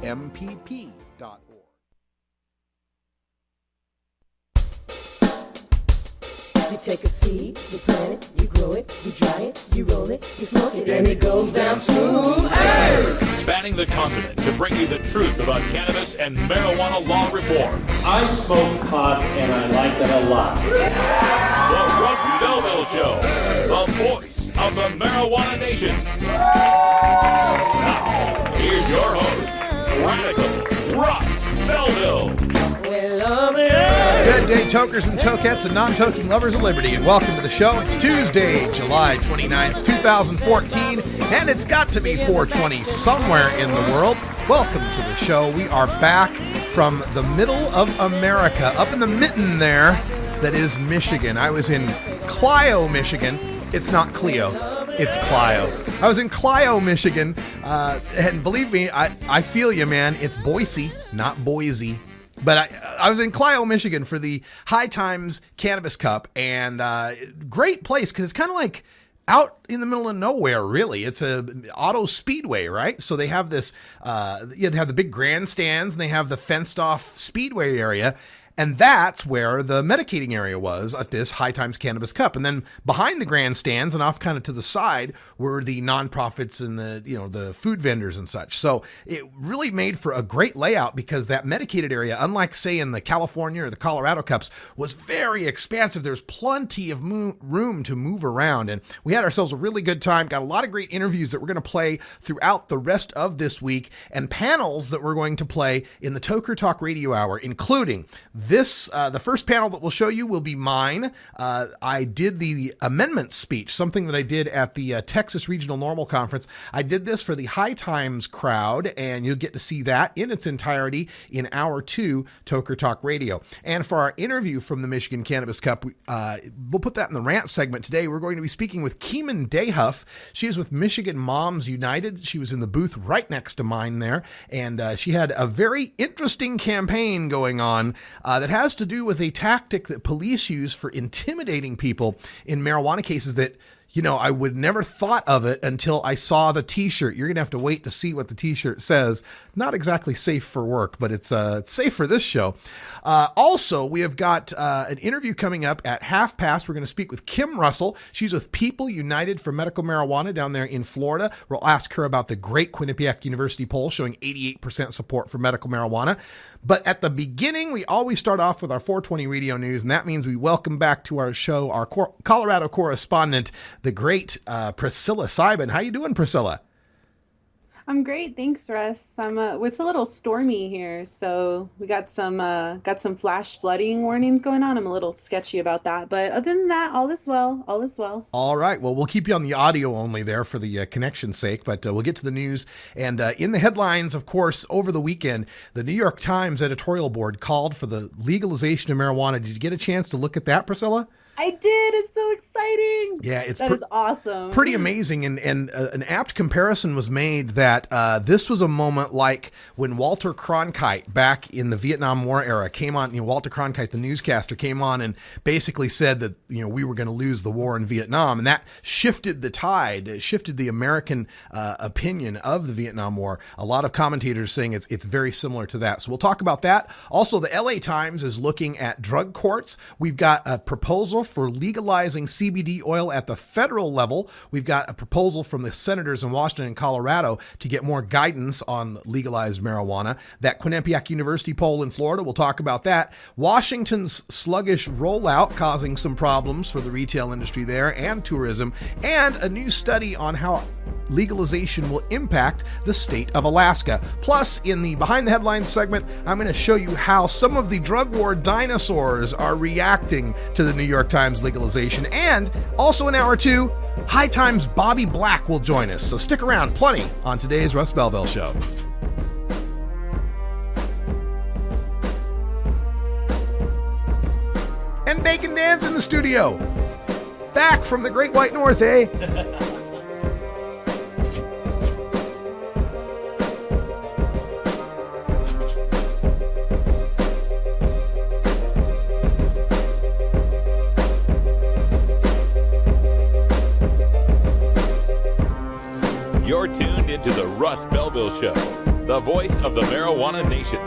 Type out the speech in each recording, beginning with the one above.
You take a seed, you plant it, you grow it, you dry it, you roll it, you smoke it, and it goes down smooth. Hey! Spanning the continent to bring you the truth about cannabis and marijuana law reform. I smoke pot and I like it a lot. The Russ Belville Show, the voice of the marijuana nation. Now, here's your host, Radical Russ Belville. Good day, tokers and tokettes and non-toking lovers of liberty, and welcome to the show. It's Tuesday, July 29th, 2014, and it's got to be 420 somewhere in the world. Welcome to the show. We are back from the middle of America, up in the mitten there, that is Michigan. I was in Clio, Michigan. It's not Clio, it's Clio. I was in Clio, Michigan, and believe me, I feel you, man. It's Boise, not Boise. But I was in Clio, Michigan for the High Times Cannabis Cup, and great place because it's kind of like out in the middle of nowhere, really. It's a auto speedway, right? So they have this, they have the big grandstands, and they have the fenced off speedway area. And that's where the medicating area was at this High Times Cannabis Cup. And then behind the grandstands and off kind of to the side were the nonprofits and the food vendors and such. So it really made for a great layout because that medicated area, unlike say in the California or the Colorado Cups, was very expansive. There's plenty of room to move around. And we had ourselves a really good time. Got a lot of great interviews that we're going to play throughout the rest of this week and panels that we're going to play in the Toker Talk Radio Hour, including the first panel that we'll show you will be mine. I did the amendment speech, something that I did at the Texas Regional Normal Conference. I did this for the High Times crowd, and you'll get to see that in its entirety in Hour 2 Toker Talk Radio. And for our interview from the Michigan Cannabis Cup, we'll put that in the rant segment today. We're going to be speaking with Keeman Dayhuff. She is with Michigan Moms United. She was in the booth right next to mine there, and she had a very interesting campaign going on that has to do with a tactic that police use for intimidating people in marijuana cases that, I would never thought of it until I saw the t-shirt. You're going to have to wait to see what the t-shirt says. Not exactly safe for work, but it's safe for this show. Also, we have got an interview coming up at 1:30. We're going to speak with Kim Russell. She's with People United for Medical Marijuana down there in Florida. We'll ask her about the great Quinnipiac University poll showing 88% support for medical marijuana. But at the beginning, we always start off with our 420 radio news, and that means we welcome back to our show our Colorado correspondent, the great Priscilla Seiben. How you doing, Priscilla? I'm great, thanks, Russ. It's a little stormy here, so we got some flash flooding warnings going on. I'm a little sketchy about that, but other than that, all is well. All is well. All right. Well, we'll keep you on the audio only there for the connection's sake, but we'll get to the news. And in the headlines, of course, over the weekend, the New York Times editorial board called for the legalization of marijuana. Did you get a chance to look at that, Priscilla? I did. It's so exciting. Yeah, that is awesome. Pretty amazing. And an apt comparison was made that this was a moment like when Walter Cronkite back in the Vietnam War era came on. Walter Cronkite, the newscaster, came on and basically said that we were going to lose the war in Vietnam, and that shifted the tide. It shifted the American opinion of the Vietnam War. A lot of commentators saying it's very similar to that. So we'll talk about that. Also, the LA Times is looking at drug courts. We've got a proposal for legalizing CBD oil at the federal level. We've got a proposal from the senators in Washington and Colorado to get more guidance on legalized marijuana. That Quinnipiac University poll in Florida, we'll talk about that. Washington's sluggish rollout causing some problems for the retail industry there and tourism, and a new study on how legalization will impact the state of Alaska. Plus, in the Behind the Headlines segment, I'm going to show you how some of the drug war dinosaurs are reacting to the New York Times legalization. And also in Hour 2, High Times Bobby Black will join us. So stick around, plenty on today's Russ Belville Show. And Bacon Dan's in the studio. Back from the Great White North, eh? You're tuned into the Russ Belville Show. the voice of the marijuana nation.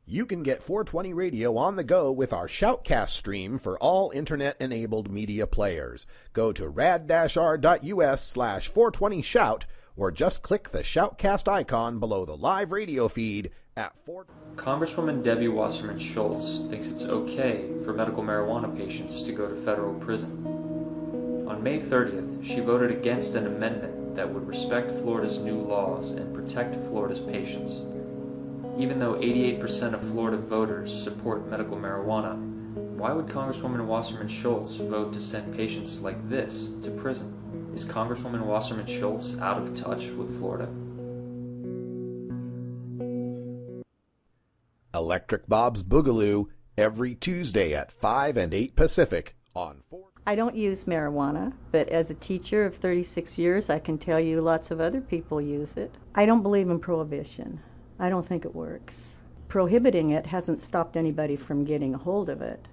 You can get 420 Radio on the go with our Shoutcast stream for all internet-enabled media players. Go to rad-r.us/420shout or just click the Shoutcast icon below the live radio feed at 4. Congresswoman Debbie Wasserman Schultz thinks it's okay for medical marijuana patients to go to federal prison. On May 30th, she voted against an amendment that would respect Florida's new laws and protect Florida's patients. Even though 88% of Florida voters support medical marijuana, why would Congresswoman Wasserman Schultz vote to send patients like this to prison? Is Congresswoman Wasserman Schultz out of touch with Florida? Electric Bob's Boogaloo every Tuesday at 5 and 8 Pacific on 4. I don't use marijuana, but as a teacher of 36 years, I can tell you lots of other people use it. I don't believe in prohibition. I don't think it works. Prohibiting it hasn't stopped anybody from getting a hold of it.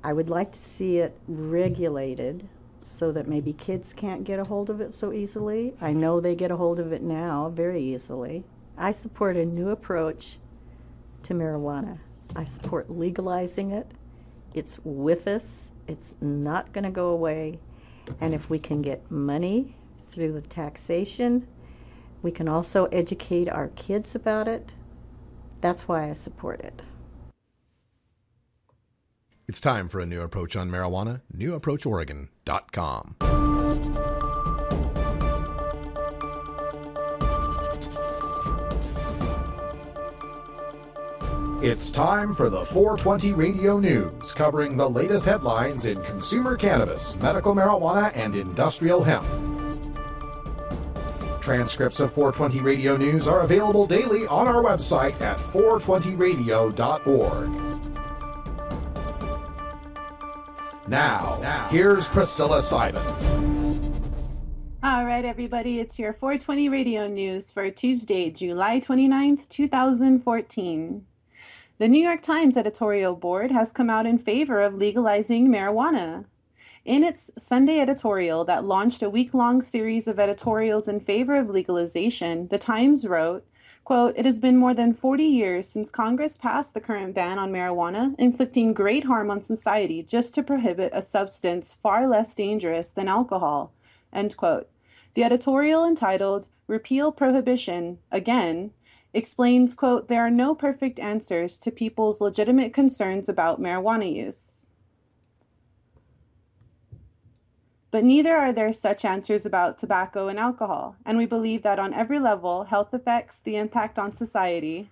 I would like to see it regulated so that maybe kids can't get a hold of it so easily. I know they get a hold of it now very easily. I support a new approach to marijuana. I support legalizing it. It's with us. It's not going to go away. And if we can get money through the taxation, we can also educate our kids about it. That's why I support it. It's time for a new approach on marijuana. NewApproachOregon.com. It's time for the 420 Radio News, covering the latest headlines in consumer cannabis, medical marijuana, and industrial hemp. Transcripts of 420 Radio News are available daily on our website at 420radio.org. Now, here's Priscilla Simon. All right, everybody, it's your 420 Radio News for Tuesday, July 29th, 2014. The New York Times editorial board has come out in favor of legalizing marijuana. In its Sunday editorial that launched a week-long series of editorials in favor of legalization, the Times wrote, quote, "It has been more than 40 years since Congress passed the current ban on marijuana, inflicting great harm on society just to prohibit a substance far less dangerous than alcohol," end quote. The editorial, entitled "Repeal Prohibition Again," explains, quote, "There are no perfect answers to people's legitimate concerns about marijuana use. But neither are there such answers about tobacco and alcohol, and we believe that on every level, health effects, the impact on society,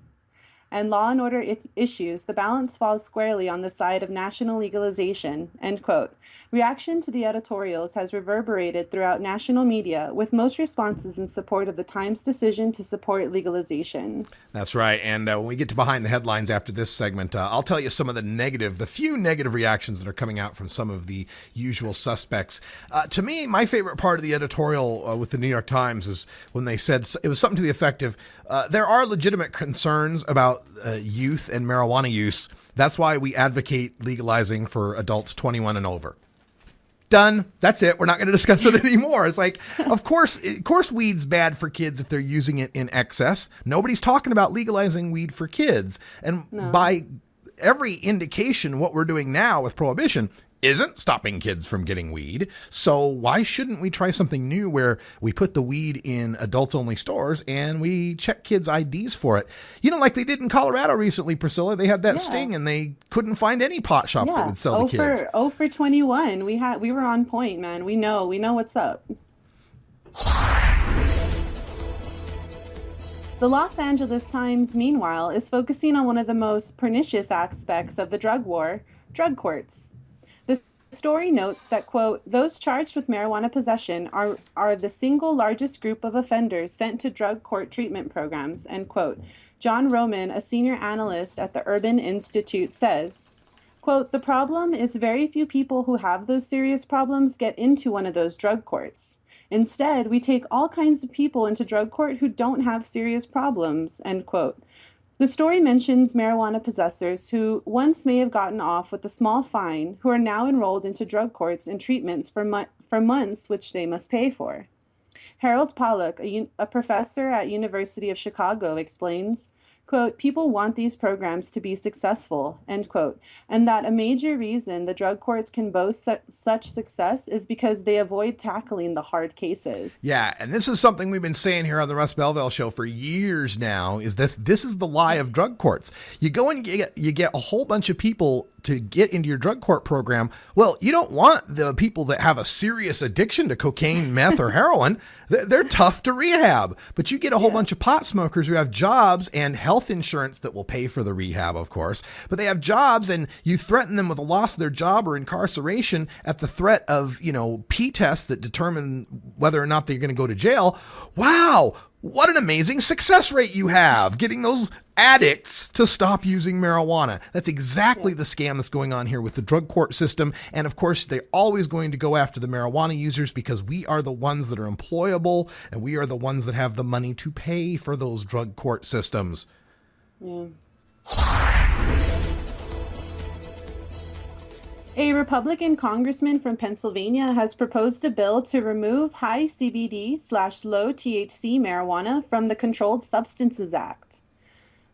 and law and order issues, the balance falls squarely on the side of national legalization," end quote. Reaction to the editorials has reverberated throughout national media, with most responses in support of the Times' decision to support legalization. That's right. And when we get to behind the headlines after this segment, I'll tell you some of the few negative reactions that are coming out from some of the usual suspects. To me, my favorite part of the editorial with the New York Times is when they said, it was something to the effect of, there are legitimate concerns about youth and marijuana use. That's why we advocate legalizing for adults 21 and over. Done. That's it. We're not going to discuss it anymore. It's like, of course, weed's bad for kids if they're using it in excess. Nobody's talking about legalizing weed for kids. And by every indication, what we're doing now with prohibition isn't stopping kids from getting weed. So why shouldn't we try something new where we put the weed in adults only stores and we check kids' IDs for it? You know, like they did in Colorado recently, Priscilla. They had that sting and they couldn't find any pot shop that would sell the kids. 0 for 21. We were on point, man. We know what's up. The Los Angeles Times, meanwhile, is focusing on one of the most pernicious aspects of the drug war, drug courts. The story notes that, quote, "Those charged with marijuana possession are the single largest group of offenders sent to drug court treatment programs," end quote. John Roman, a senior analyst at the Urban Institute, says, quote, "The problem is very few people who have those serious problems get into one of those drug courts. Instead, we take all kinds of people into drug court who don't have serious problems," end quote. The story mentions marijuana possessors who once may have gotten off with a small fine, who are now enrolled into drug courts and treatments for months which they must pay for. Harold Pollack, a professor at University of Chicago, explains, quote, people want these programs to be successful, end quote, and that a major reason the drug courts can boast such success is because they avoid tackling the hard cases. Yeah, and this is something we've been saying here on the Russ Belville Show for years now, is that this is the lie of drug courts. You go and you get a whole bunch of people to get into your drug court program. Well, you don't want the people that have a serious addiction to cocaine, meth, or heroin. They're tough to rehab. But you get a whole bunch of pot smokers who have jobs and health insurance that will pay for the rehab, of course. But they have jobs, and you threaten them with a loss of their job or incarceration at the threat of, P tests that determine whether or not they're going to go to jail. Wow, what an amazing success rate you have getting those addicts to stop using marijuana. That's exactly the scam that's going on here with the drug court system. And of course, they're always going to go after the marijuana users because we are the ones that are employable and we are the ones that have the money to pay for those drug court systems. Yeah. A Republican congressman from Pennsylvania has proposed a bill to remove high CBD/low THC marijuana from the Controlled Substances Act.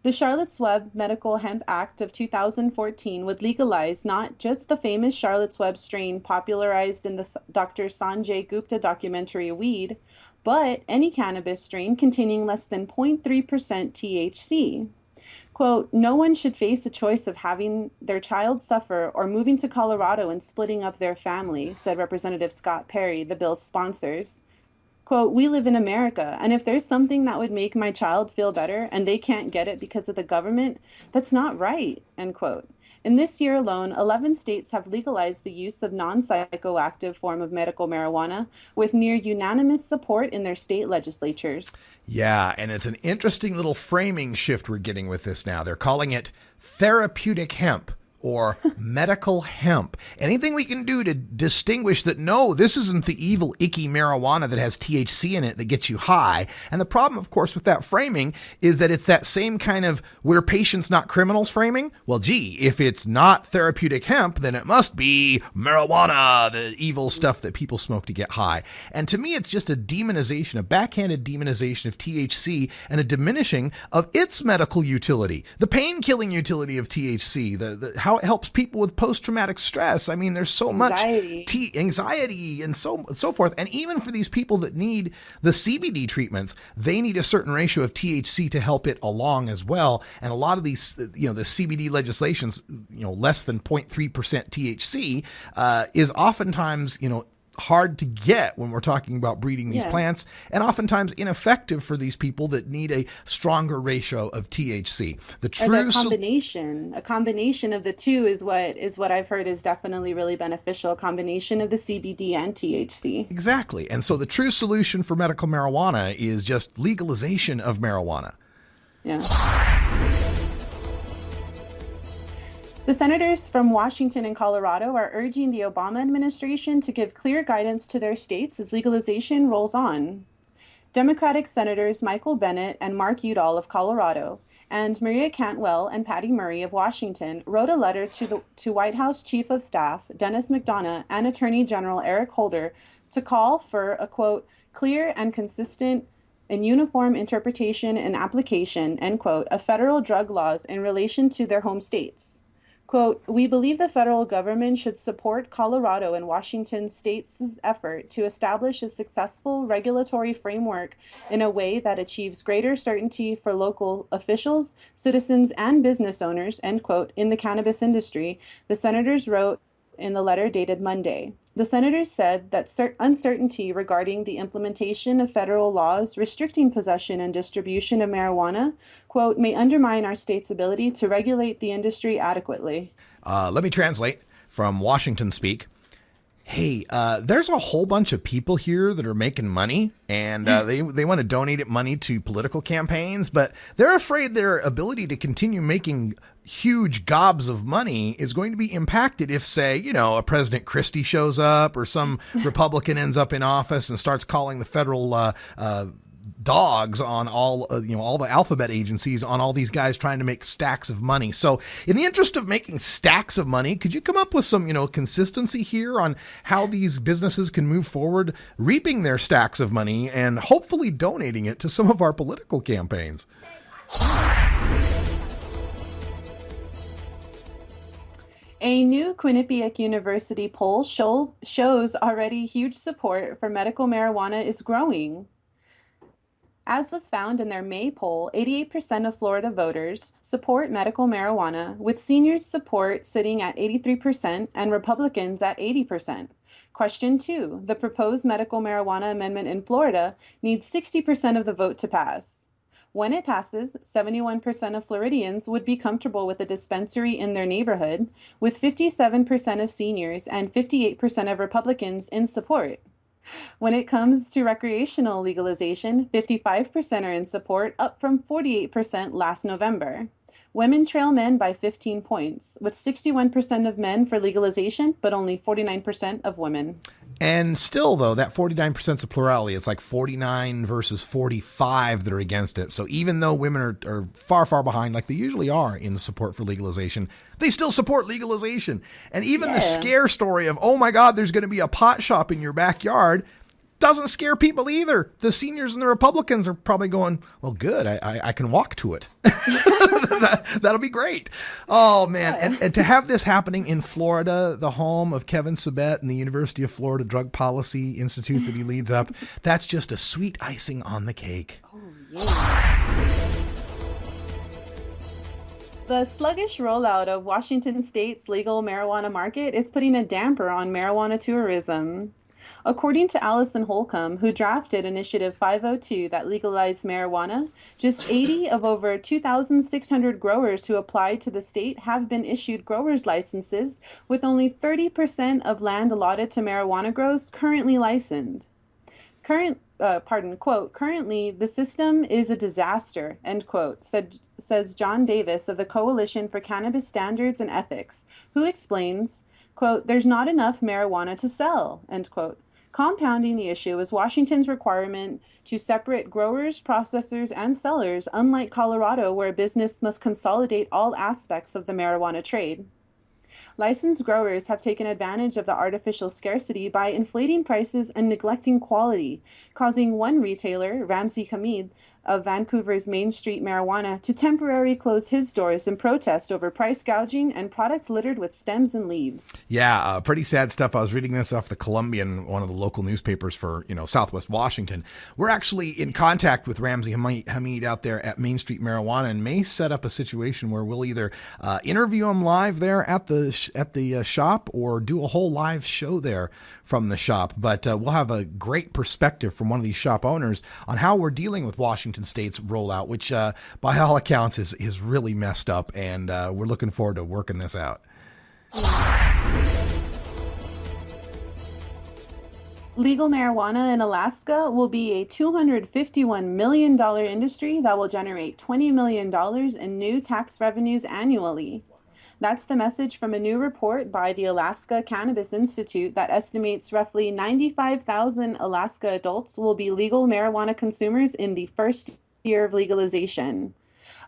The Charlotte's Web Medical Hemp Act of 2014 would legalize not just the famous Charlotte's Web strain popularized in the Dr. Sanjay Gupta documentary Weed, but any cannabis strain containing less than 0.3% THC. Quote, no one should face the choice of having their child suffer or moving to Colorado and splitting up their family, said Representative Scott Perry, the bill's sponsors. Quote, we live in America, and if there's something that would make my child feel better and they can't get it because of the government, that's not right, end quote. In this year alone, 11 states have legalized the use of non-psychoactive form of medical marijuana with near unanimous support in their state legislatures. Yeah, and it's an interesting little framing shift we're getting with this now. They're calling it therapeutic hemp or medical hemp. Anything we can do to distinguish that, no, this isn't the evil, icky marijuana that has THC in it that gets you high. And the problem, of course, with that framing is that it's that same kind of we're patients, not criminals framing. Well, gee, if it's not therapeutic hemp, then it must be marijuana, the evil stuff that people smoke to get high. And to me, it's just a demonization, a backhanded demonization of THC and a diminishing of its medical utility, the pain-killing utility of THC, how it helps people with post-traumatic stress. I mean, there's so much anxiety and so forth. And even for these people that need the CBD treatments, they need a certain ratio of THC to help it along as well. And a lot of these, the CBD legislations, less than 0.3% THC is oftentimes, hard to get when we're talking about breeding these plants, and oftentimes ineffective for these people that need a stronger ratio of THC. The true a combination of the two is what I've heard is definitely really beneficial. A combination of the CBD and THC. Exactly. And so the true solution for medical marijuana is just legalization of marijuana. Yeah. The senators from Washington and Colorado are urging the Obama administration to give clear guidance to their states as legalization rolls on. Democratic Senators Michael Bennet and Mark Udall of Colorado and Maria Cantwell and Patty Murray of Washington wrote a letter to White House Chief of Staff Dennis McDonough and Attorney General Eric Holder to call for a, quote, clear and consistent and uniform interpretation and application, end quote, of federal drug laws in relation to their home states. Quote, we believe the federal government should support Colorado and Washington states' effort to establish a successful regulatory framework in a way that achieves greater certainty for local officials, citizens, and business owners, end quote, in the cannabis industry, the senators wrote in the letter dated Monday. The senators said that uncertainty regarding the implementation of federal laws restricting possession and distribution of marijuana, quote, may undermine our state's ability to regulate the industry adequately. Let me translate from Washington speak. Hey, there's a whole bunch of people here that are making money, and they want to donate money to political campaigns, but they're afraid their ability to continue making huge gobs of money is going to be impacted if, say, a President Christie shows up or some Republican ends up in office and starts calling the federal dogs on all the alphabet agencies on all these guys trying to make stacks of money. So in the interest of making stacks of money, could you come up with some, consistency here on how these businesses can move forward, reaping their stacks of money and hopefully donating it to some of our political campaigns? A new Quinnipiac University poll shows already huge support for medical marijuana is growing. As was found in their May poll, 88% of Florida voters support medical marijuana, with seniors' support sitting at 83% and Republicans at 80%. Question 2. The proposed medical marijuana amendment in Florida needs 60% of the vote to pass. When it passes, 71% of Floridians would be comfortable with a dispensary in their neighborhood, with 57% of seniors and 58% of Republicans in support. When it comes to recreational legalization, 55% are in support, up from 48% last November. Women trail men by 15 points, with 61% of men for legalization, but only 49% of women. And still, though, that 49% is a plurality. It's like 49 versus 45 that are against it. So even though women are far, far behind, like they usually are in support for legalization, they still support legalization. And even the scare story of, oh my God, there's going to be a pot shop in your backyard doesn't scare people either. The seniors and the Republicans are probably going, well, good, I can walk to it. That'll be great. Oh, man. And to have this happening in Florida, the home of Kevin Sabet and the University of Florida Drug Policy Institute that he leads up, that's just a sweet icing on the cake. Oh, yeah. The sluggish rollout of Washington State's legal marijuana market is putting a damper on marijuana tourism. According to Allison Holcomb, who drafted Initiative 502 that legalized marijuana, just 80 of over 2,600 growers who applied to the state have been issued growers' licenses, with only 30% of land allotted to marijuana grows currently licensed. Currently, the system is a disaster, end quote, says John Davis of the Coalition for Cannabis Standards and Ethics, who explains, quote, there's not enough marijuana to sell, end quote. Compounding the issue is Washington's requirement to separate growers, processors, and sellers, unlike Colorado, where a business must consolidate all aspects of the marijuana trade. Licensed growers have taken advantage of the artificial scarcity by inflating prices and neglecting quality, causing one retailer, Ramsey Hamid, of Vancouver's Main Street Marijuana, to temporarily close his doors in protest over price gouging and products littered with stems and leaves. Yeah, pretty sad stuff. I was reading this off the Columbian, one of the local newspapers for, Southwest Washington. We're actually in contact with Ramsey Hamid out there at Main Street Marijuana and may set up a situation where we'll either interview him live there at the shop or do a whole live show there from the shop. But we'll have a great perspective from one of these shop owners on how we're dealing with Washington State's rollout, which by all accounts is really messed up, and we're looking forward to working this out. Legal marijuana in Alaska will be a $251 million industry that will generate $20 million in new tax revenues annually. That's the message from a new report by the Alaska Cannabis Institute that estimates roughly 95,000 Alaska adults will be legal marijuana consumers in the first year of legalization.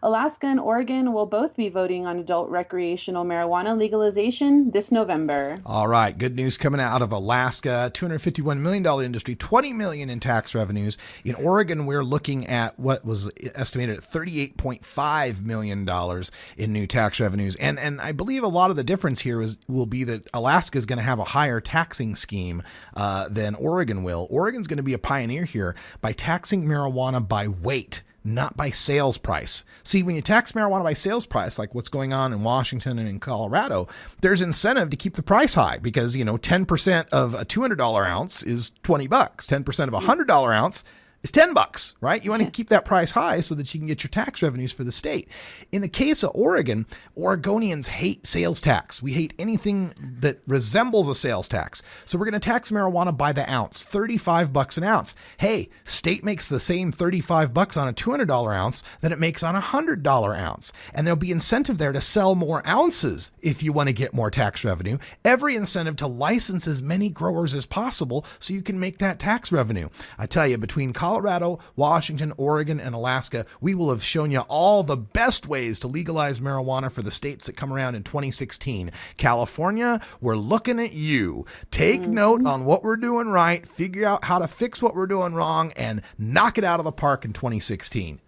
Alaska and Oregon will both be voting on adult recreational marijuana legalization this November. All right. Good news coming out of Alaska. $251 million industry, $20 million in tax revenues. In Oregon, we're looking at what was estimated at $38.5 million in new tax revenues. And I believe a lot of the difference here will be that Alaska is going to have a higher taxing scheme than Oregon will. Oregon's going to be a pioneer here by taxing marijuana by weight, not by sales price. See, when you tax marijuana by sales price, like what's going on in Washington and in Colorado, there's incentive to keep the price high because, 10% of a $200 ounce is $20. 10% of a $100 ounce is $10, right? You want to keep that price high so that you can get your tax revenues for the state. In the case of Oregon, Oregonians hate sales tax. We hate anything that resembles a sales tax. So we're going to tax marijuana by the ounce, $35 an ounce. Hey, state makes the same $35 on a $200 ounce than it makes on a $100 ounce. And there'll be incentive there to sell more ounces if you want to get more tax revenue. Every incentive to license as many growers as possible so you can make that tax revenue. I tell you, between Colorado Colorado, Washington, Oregon, and Alaska, we will have shown you all the best ways to legalize marijuana for the states that come around in 2016. California, we're looking at you. Take note on what we're doing right, figure out how to fix what we're doing wrong, and knock it out of the park in 2016.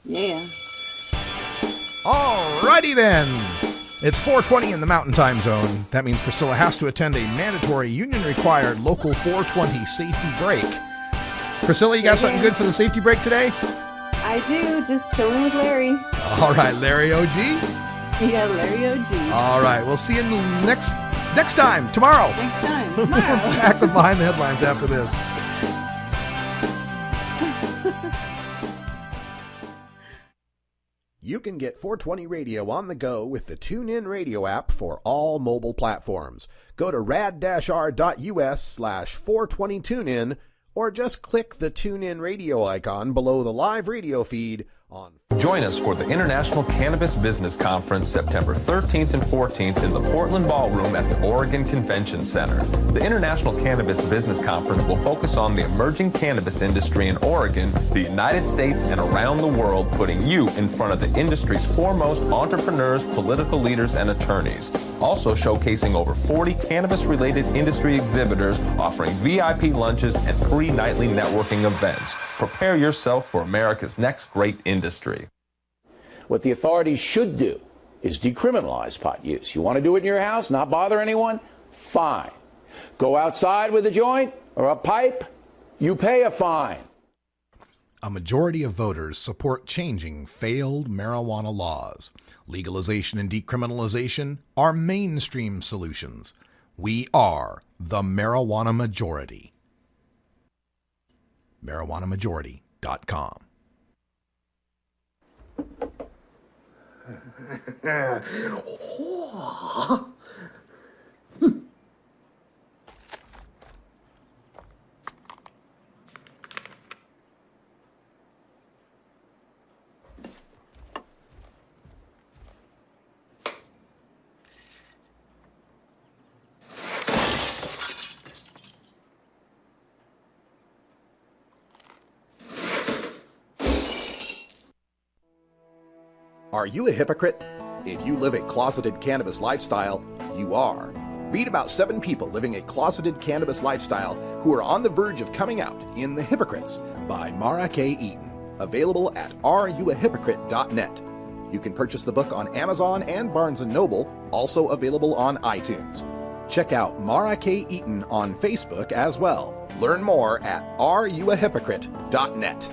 Yeah. Alrighty then. It's 4:20 in the Mountain Time Zone. That means Priscilla has to attend a mandatory union-required local 420 safety break. Priscilla, you got something good for the safety break today? I do. Just chilling with Larry. All right, Larry OG. Yeah, Larry OG. All right, we'll see you next time, tomorrow. Next time, We're tomorrow. back with Behind the Headlines after this. You can get 420 Radio on the go with the TuneIn Radio app for all mobile platforms. Go to rad-r.us/420tunein or just click the TuneIn Radio icon below the live radio feed on. Join us for the International Cannabis Business Conference September 13th and 14th in the Portland Ballroom at the Oregon Convention Center. The International Cannabis Business Conference will focus on the emerging cannabis industry in Oregon, the United States, and around the world, putting you in front of the industry's foremost entrepreneurs, political leaders, and attorneys. Also showcasing over 40 cannabis-related industry exhibitors, offering VIP lunches and free nightly networking events. Prepare yourself for America's next great industry. What the authorities should do is decriminalize pot use. You want to do it in your house, not bother anyone? Fine. Go outside with a joint or a pipe, you pay a fine. A majority of voters support changing failed marijuana laws. Legalization and decriminalization are mainstream solutions. We are the marijuana majority. MarijuanaMajority.com. Are you a hypocrite? If you live a closeted cannabis lifestyle, you are. Read about 7 people living a closeted cannabis lifestyle who are on the verge of coming out in The Hypocrites by Mara K. Eaton. Available at areyouahypocrite.net. You can purchase the book on Amazon and Barnes & Noble, also available on iTunes. Check out Mara K. Eaton on Facebook as well. Learn more at areyouahypocrite.net.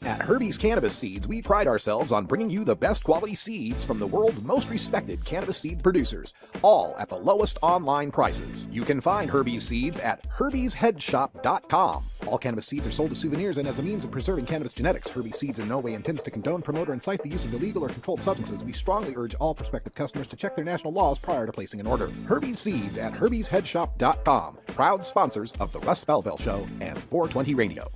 At Herbie's Cannabis Seeds, we pride ourselves on bringing you the best quality seeds from the world's most respected cannabis seed producers, all at the lowest online prices. You can find Herbie's seeds at herbiesheadshop.com. All cannabis seeds are sold as souvenirs and as a means of preserving cannabis genetics. Herbie's Seeds in no way intends to condone, promote, or incite the use of illegal or controlled substances. We strongly urge all prospective customers to check their national laws prior to placing an order. Herbie's Seeds at herbiesheadshop.com. Proud sponsors of the Russ Belville Show and 420 Radio.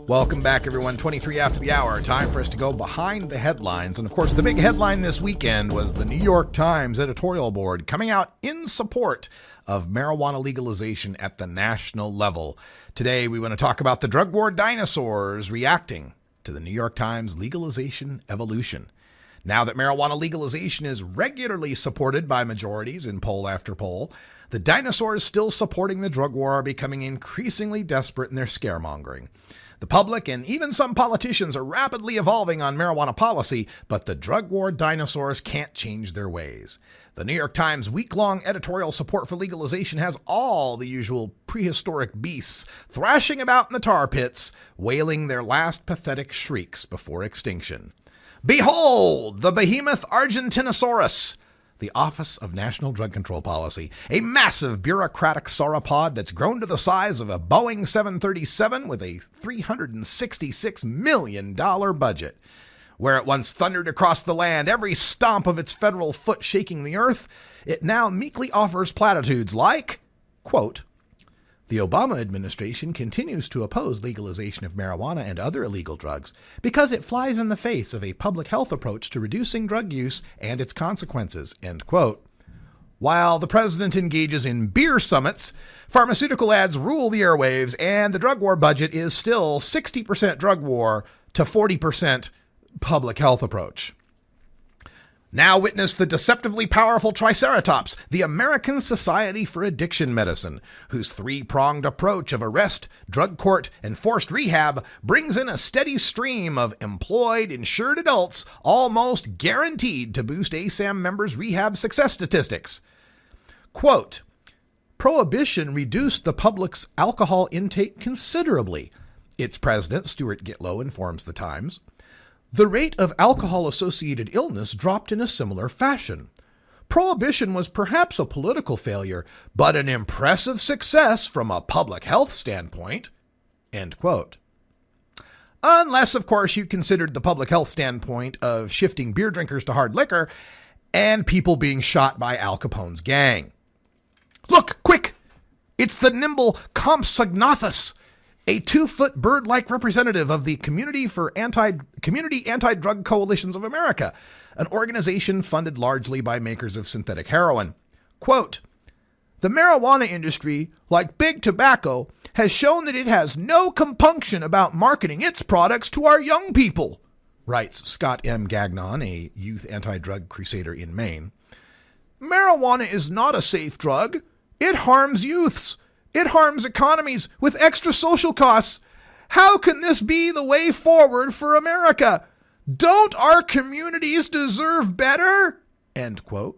Welcome back, everyone. 23 after the hour. Time for us to go behind the headlines. And of course, the big headline this weekend was the New York Times editorial board coming out in support of marijuana legalization at the national level. Today, we want to talk about the drug war dinosaurs reacting to the New York Times legalization evolution. Now that marijuana legalization is regularly supported by majorities in poll after poll, the dinosaurs still supporting the drug war are becoming increasingly desperate in their scaremongering. The public and even some politicians are rapidly evolving on marijuana policy, but the drug war dinosaurs can't change their ways. The New York Times week-long editorial support for legalization has all the usual prehistoric beasts thrashing about in the tar pits, wailing their last pathetic shrieks before extinction. Behold, the behemoth Argentinosaurus! The Office of National Drug Control Policy, a massive bureaucratic sauropod that's grown to the size of a Boeing 737 with a $366 million budget. Where it once thundered across the land, every stomp of its federal foot shaking the earth, it now meekly offers platitudes like, quote, "The Obama administration continues to oppose legalization of marijuana and other illegal drugs because it flies in the face of a public health approach to reducing drug use and its consequences," end quote. While the president engages in beer summits, pharmaceutical ads rule the airwaves, and the drug war budget is still 60% drug war to 40% public health approach. Now witness the deceptively powerful Triceratops, the American Society for Addiction Medicine, whose three-pronged approach of arrest, drug court, and forced rehab brings in a steady stream of employed, insured adults, almost guaranteed to boost ASAM members' rehab success statistics. Quote, "Prohibition reduced the public's alcohol intake considerably," its president, Stuart Gitlow, informs the Times. "The rate of alcohol-associated illness dropped in a similar fashion. Prohibition was perhaps a political failure, but an impressive success from a public health standpoint." End quote. Unless, of course, you considered the public health standpoint of shifting beer drinkers to hard liquor and people being shot by Al Capone's gang. Look, quick! It's the nimble Compsognathus, a 2-foot bird-like representative of the Community Anti-Drug Coalitions of America, an organization funded largely by makers of synthetic heroin. Quote, "The marijuana industry, like big tobacco, has shown that it has no compunction about marketing its products to our young people," writes Scott M. Gagnon, a youth anti-drug crusader in Maine. "Marijuana is not a safe drug. It harms youths. It harms economies with extra social costs. How can this be the way forward for America? Don't our communities deserve better?" End quote.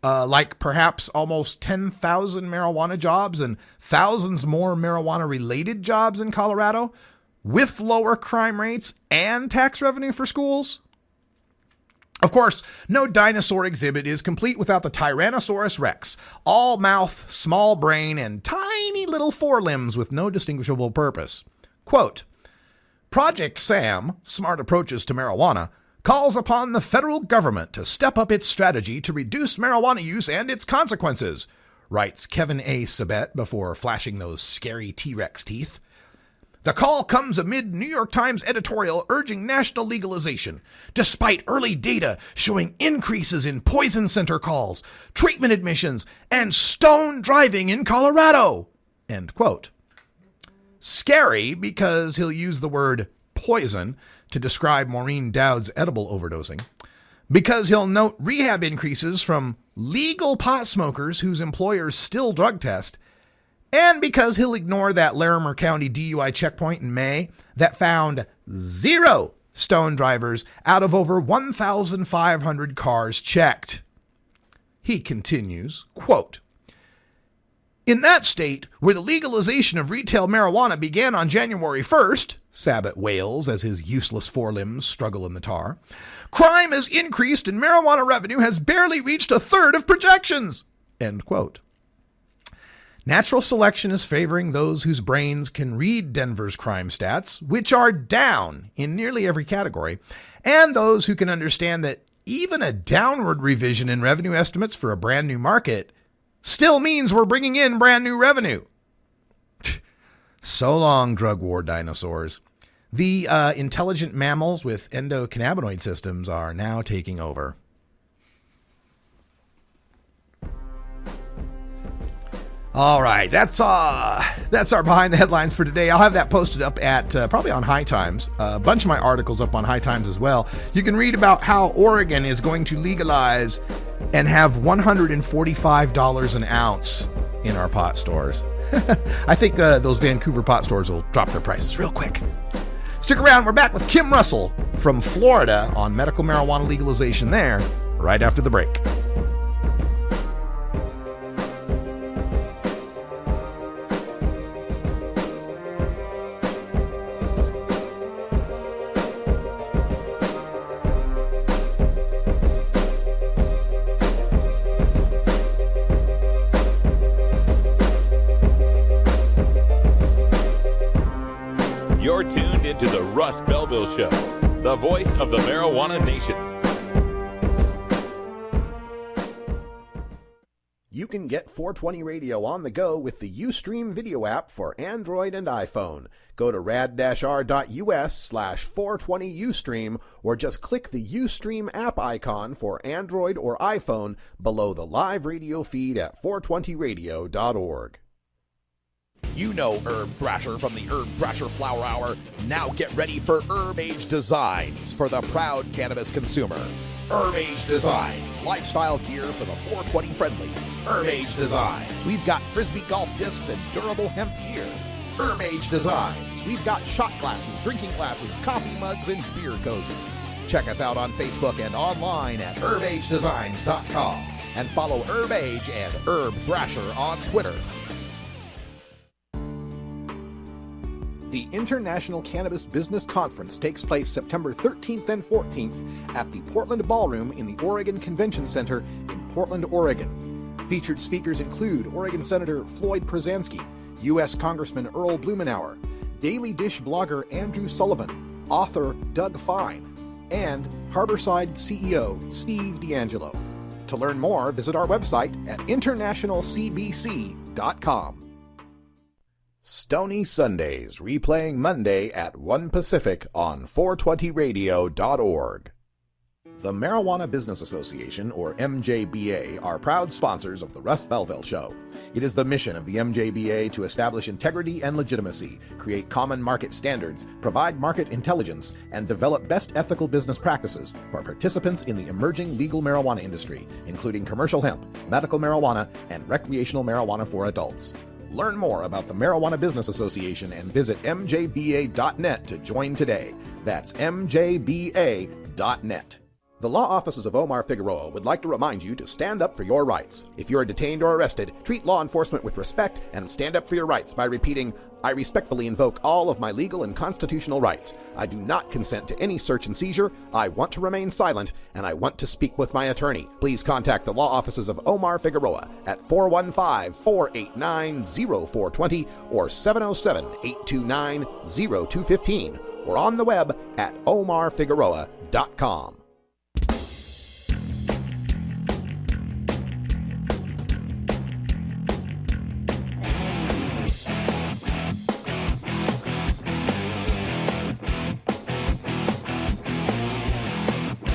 Like perhaps almost 10,000 marijuana jobs and thousands more marijuana-related jobs in Colorado, with lower crime rates and tax revenue for schools? Of course, no dinosaur exhibit is complete without the Tyrannosaurus Rex, all mouth, small brain, and tiny little forelimbs with no distinguishable purpose. Quote, "Project SAM, Smart Approaches to Marijuana, calls upon the federal government to step up its strategy to reduce marijuana use and its consequences," writes Kevin A. Sabet before flashing those scary T-Rex teeth. "The call comes amid New York Times editorial urging national legalization, despite early data showing increases in poison center calls, treatment admissions, and stone driving in Colorado." End quote. Scary because he'll use the word poison to describe Maureen Dowd's edible overdosing, because he'll note rehab increases from legal pot smokers whose employers still drug test, and because he'll ignore that Larimer County DUI checkpoint in May that found 0 stone drivers out of over 1,500 cars checked. He continues, quote, "In that state where the legalization of retail marijuana began on January 1st, Sabet wails as his useless forelimbs struggle in the tar, crime has increased and marijuana revenue has barely reached a third of projections." End quote. Natural selection is favoring those whose brains can read Denver's crime stats, which are down in nearly every category, and those who can understand that even a downward revision in revenue estimates for a brand new market still means we're bringing in brand new revenue. So long, drug war dinosaurs. The intelligent mammals with endocannabinoid systems are now taking over. All right, that's our Behind the Headlines for today. I'll have that posted up at probably on High Times. A bunch of my articles up on High Times as well. You can read about how Oregon is going to legalize and have $145 an ounce in our pot stores. I think those Vancouver pot stores will drop their prices real quick. Stick around. We're back with Kim Russell from Florida on medical marijuana legalization there right after the break. You're tuned into the Russ Belville Show, the voice of the marijuana nation. You can get 420 Radio on the go with the Ustream video app for Android and iPhone. Go to rad-r.us/420Ustream or just click the Ustream app icon for Android or iPhone below the live radio feed at 420radio.org. You know Herb Thrasher from the Herb Thrasher Flower Hour. Now get ready for Herb Age Designs for the proud cannabis consumer. Herb Age Designs, lifestyle gear for the 420 friendly. Herb Age Designs, we've got Frisbee golf discs and durable hemp gear. Herb Age Designs, we've got shot glasses, drinking glasses, coffee mugs, and beer cozies. Check us out on Facebook and online at herbagedesigns.com. And follow Herb Age and Herb Thrasher on Twitter. The International Cannabis Business Conference takes place September 13th and 14th at the Portland Ballroom in the Oregon Convention Center in Portland, Oregon. Featured speakers include Oregon Senator Floyd Przansky, U.S. Congressman Earl Blumenauer, Daily Dish blogger Andrew Sullivan, author Doug Fine, and Harborside CEO Steve D'Angelo. To learn more, visit our website at internationalcbc.com. Stony Sundays, replaying Monday at 1 Pacific on 420radio.org. The Marijuana Business Association, or MJBA, are proud sponsors of the Russ Belville Show. It is the mission of the MJBA to establish integrity and legitimacy, create common market standards, provide market intelligence, and develop best ethical business practices for participants in the emerging legal marijuana industry, including commercial hemp, medical marijuana, and recreational marijuana for adults. Learn more about the Marijuana Business Association and visit mjba.net to join today. That's mjba.net. The law offices of Omar Figueroa would like to remind you to stand up for your rights. If you are detained or arrested, treat law enforcement with respect and stand up for your rights by repeating, "I respectfully invoke all of my legal and constitutional rights. I do not consent to any search and seizure. I want to remain silent, and I want to speak with my attorney." Please contact the law offices of Omar Figueroa at 415-489-0420 or 707-829-0215 or on the web at omarfigueroa.com.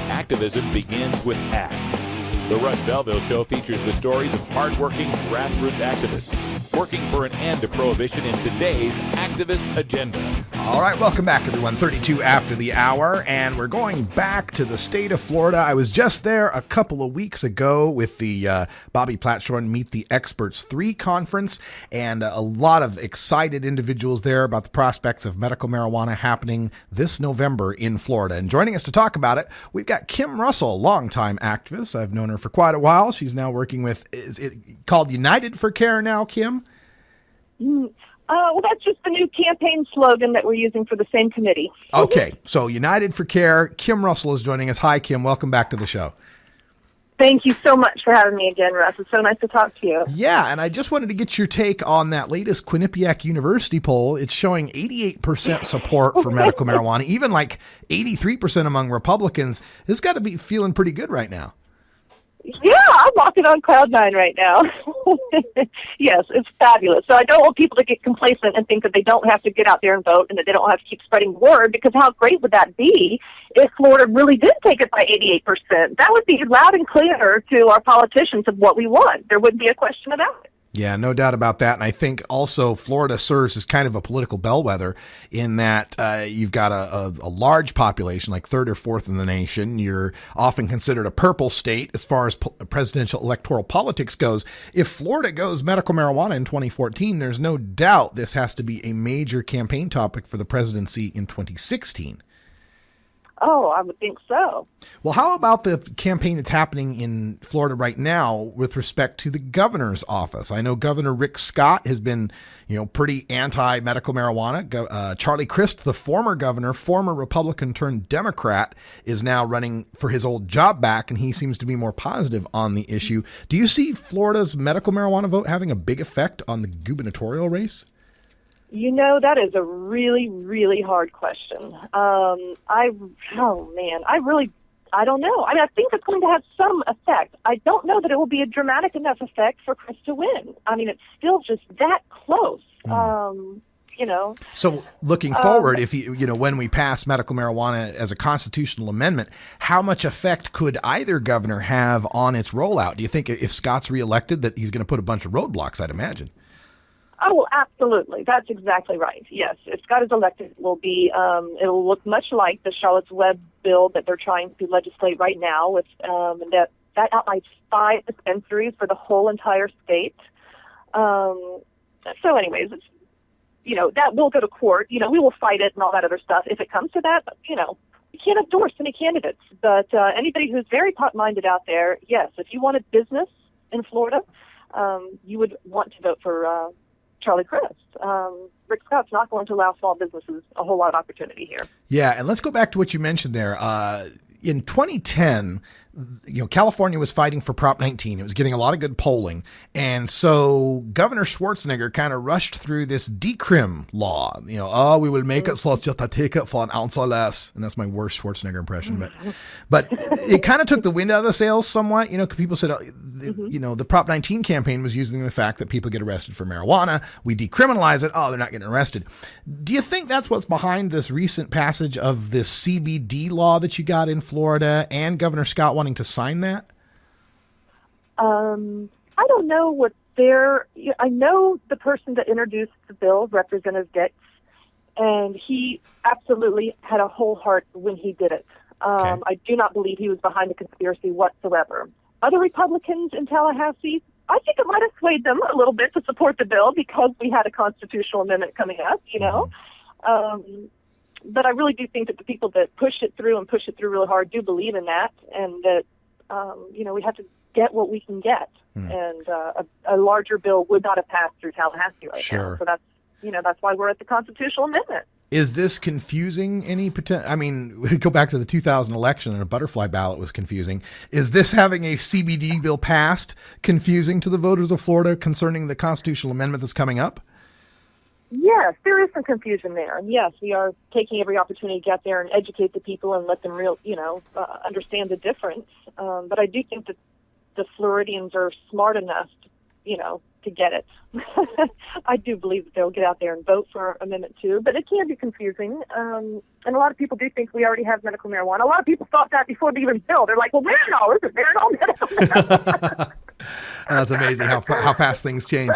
Activism begins with ACT. The Russ Belville Show features the stories of hardworking grassroots activists working for an end to prohibition in today's activist agenda. All right, welcome back, everyone. 32 after the hour, and we're going back to the state of Florida. I was just there a couple of weeks ago with the Bobby Platshorn Meet the Experts 3 conference, and a lot of excited individuals there about the prospects of medical marijuana happening this November in Florida. And joining us to talk about it, we've got Kim Russell, longtime activist. I've known her for quite a while. She's now working with, is it called United for Care now, Kim? Well, that's just the new campaign slogan that we're using for the same committee. Okay, so United for Care. Kim Russell is joining us. Hi, Kim. Welcome back to the show. Thank you so much for having me again, Russ. It's so nice to talk to you. Yeah, and I just wanted to get your take on that latest Quinnipiac University poll. It's showing 88% support for medical marijuana, even like 83% among Republicans. It's got to be feeling pretty good right now. Yeah, I'm walking on cloud nine right now. Yes, it's fabulous. So I don't want people to get complacent and think that they don't have to get out there and vote and that they don't have to keep spreading word, because how great would that be if Florida really did take it by 88%? That would be loud and clear to our politicians of what we want. There wouldn't be a question about it. Yeah, no doubt about that. And I think also Florida serves as kind of a political bellwether in that you've got a large population, like third or fourth in the nation. You're often considered a purple state as far as presidential electoral politics goes. If Florida goes medical marijuana in 2014, there's no doubt this has to be a major campaign topic for the presidency in 2016. Oh, I would think so. Well, how about the campaign that's happening in Florida right now with respect to the governor's office? I know Governor Rick Scott has been, pretty anti-medical marijuana. Charlie Crist, the former governor, former Republican turned Democrat, is now running for his old job back, and he seems to be more positive on the issue. Do you see Florida's medical marijuana vote having a big effect on the gubernatorial race? That is a really, really hard question. I really I don't know. I mean, I think it's going to have some effect. I don't know that it will be a dramatic enough effect for Chris to win. I mean, it's still just that close. You know. So looking forward, if when we pass medical marijuana as a constitutional amendment, how much effect could either governor have on its rollout? Do you think if Scott's reelected that he's going to put a bunch of roadblocks, I'd imagine? Oh, well, absolutely. That's exactly right. Yes. If Scott is elected, it will be, it'll look much like the Charlotte's Web bill that they're trying to legislate right now with, that outlines 5 dispensaries for the whole entire state. So anyways, it's, that will go to court. We will fight it and all that other stuff. If it comes to that, you can't endorse any candidates. But anybody who's very pot-minded out there, yes, if you wanted business in Florida, you would want to vote for Charlie Crist. Rick Scott's not going to allow small businesses a whole lot of opportunity here. Yeah, and let's go back to what you mentioned there. In 2010, California was fighting for Prop 19. It was getting a lot of good polling. And so Governor Schwarzenegger kind of rushed through this decrim law. We will make it so that I take it for an ounce or less. And that's my worst Schwarzenegger impression. But it kind of took the wind out of the sails somewhat. People said, the Prop 19 campaign was using the fact that people get arrested for marijuana. We decriminalize it. Oh, they're not getting arrested. Do you think that's what's behind this recent passage of this CBD law that you got in Florida and Governor Scott wanting to sign that? I don't know what I know the person that introduced the bill, Representative Dix, and he absolutely had a whole heart when he did it. Okay. I do not believe he was behind the conspiracy whatsoever. Other Republicans in Tallahassee, I think it might have swayed them a little bit to support the bill because we had a constitutional amendment coming up, But I really do think that the people that push it through really hard do believe in that, and that, we have to get what we can get. And a larger bill would not have passed through Tallahassee right now. So that's why we're at the constitutional amendment. Is this confusing any potential? I mean, we go back to the 2000 election and a butterfly ballot was confusing. Is this having a CBD bill passed confusing to the voters of Florida concerning the constitutional amendment that's coming up? Yes, there is some confusion there. And yes, we are taking every opportunity to get there and educate the people and let them understand the difference. But I do think that the Floridians are smart enough, to get it. I do believe that they'll get out there and vote for Amendment 2, but it can be confusing. And a lot of people do think we already have medical marijuana. A lot of people thought that before they even bill. They're like, well, where it all? Is it there at all medical marijuana? That's amazing how fast things change.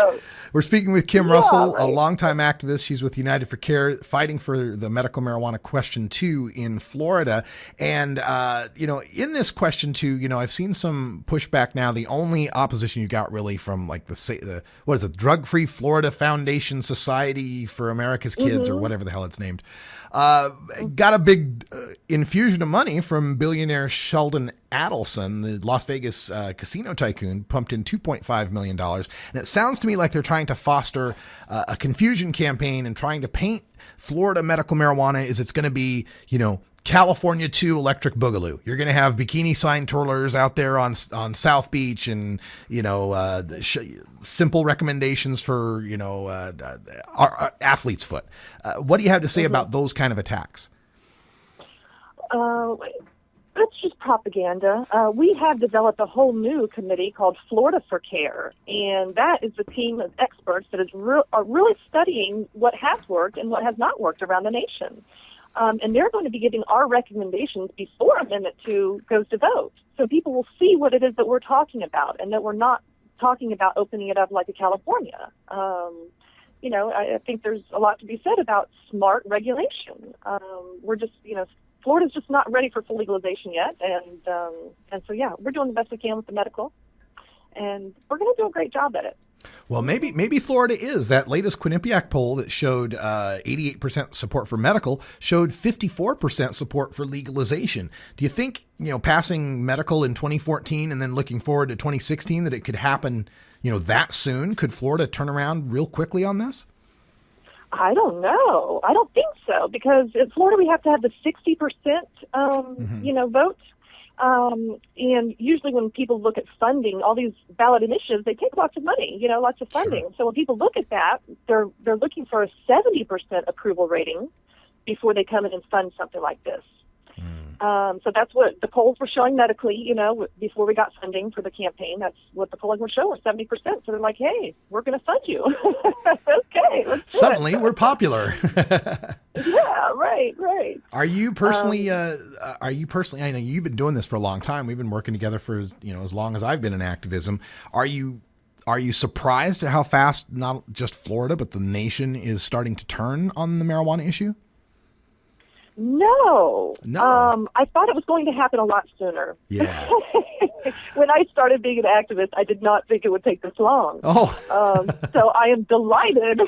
We're speaking with Kim Russell, a longtime activist. She's with United for Care, fighting for the medical marijuana question 2 in Florida. And, in this question 2, I've seen some pushback now. The only opposition you got really from like the Drug-Free Florida Foundation Society for America's Kids or whatever the hell it's named. Got a big infusion of money from billionaire Sheldon Adelson, the Las Vegas casino tycoon, pumped in $2.5 million. And it sounds to me like they're trying to foster a confusion campaign and trying to paint Florida medical marijuana as it's going to be, California 2 electric boogaloo. You're going to have bikini sign twirlers out there on South Beach and, simple recommendations for, our athlete's foot. What do you have to say about those kind of attacks? That's just propaganda. We have developed a whole new committee called Florida for Care, and that is a team of experts that are really studying what has worked and what has not worked around the nation. And they're going to be giving our recommendations before Amendment 2 goes to vote. So people will see what it is that we're talking about and that we're not talking about opening it up like a California. I think there's a lot to be said about smart regulation. We're just, Florida's just not ready for full legalization yet. And so, we're doing the best we can with the medical. And we're going to do a great job at it. Well, maybe Florida is. That latest Quinnipiac poll that showed 88% support for medical showed 54% support for legalization. Do you think, passing medical in 2014 and then looking forward to 2016 that it could happen, that soon? Could Florida turn around real quickly on this? I don't know. I don't think so, because in Florida we have to have the 60% vote. And usually when people look at funding, all these ballot initiatives, they take lots of money, lots of funding. Sure. So when people look at that, they're looking for a 70% approval rating before they come in and fund something like this. So that's what the polls were showing medically, before we got funding for the campaign. That's what the polling was showing, 70%. So they're like, hey, we're going to fund you. Okay, let's do Suddenly it. we're popular. Yeah, right. Are you personally, I know you've been doing this for a long time. We've been working together for, as long as I've been in activism. Are you surprised at how fast not just Florida, but the nation is starting to turn on the marijuana issue? No. I thought it was going to happen a lot sooner. Yeah. When I started being an activist, I did not think it would take this long. Oh. So I am delighted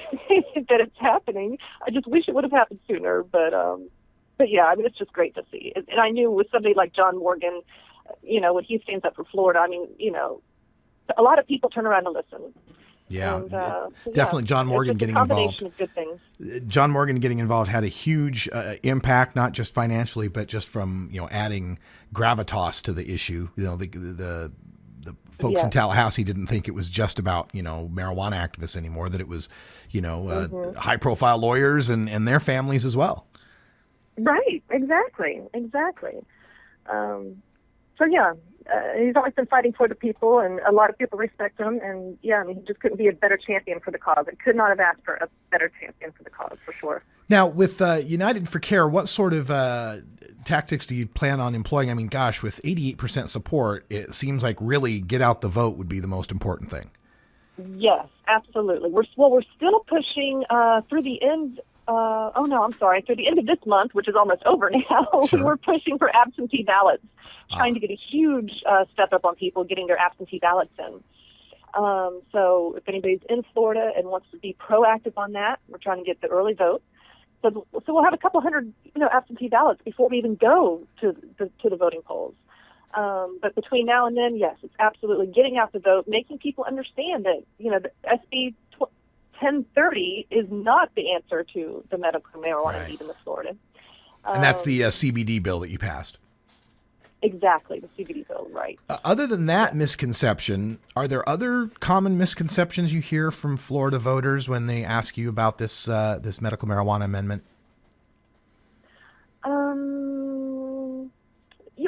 that it's happening. I just wish it would have happened sooner. But yeah, I mean, it's just great to see. And I knew with somebody like John Morgan, when he stands up for Florida, I mean, a lot of people turn around and listen. Yeah, and, definitely. John Morgan getting involved. Of good things. John Morgan getting involved had a huge impact, not just financially, but just from adding gravitas to the issue. The folks in Tallahassee didn't think it was just about marijuana activists anymore. That it was high profile lawyers and their families as well. Right. Exactly. So yeah. He's always been fighting for the people, and a lot of people respect him. And yeah, I mean, he just couldn't be a better champion for the cause. It could not have asked for a better champion for the cause, for sure. Now, with United for Care, what sort of tactics do you plan on employing? I mean, gosh, with 88% support, it seems like really get out the vote would be the most important thing. Yes, absolutely. We're still pushing through the end. Through the end of this month, which is almost over now, Sure. We're pushing for absentee ballots, trying to get a huge step up on people getting their absentee ballots in. So if anybody's in Florida and wants to be proactive on that, we're trying to get the early vote. So we'll have a couple hundred, absentee ballots before we even go to the voting polls. But between now and then, yes, it's absolutely getting out the vote, making people understand that, the SB 1030 is not the answer to the medical marijuana need in Florida. And that's the CBD bill that you passed. Exactly, the CBD bill, right. Other than that misconception, are there other common misconceptions you hear from Florida voters when they ask you about this medical marijuana amendment?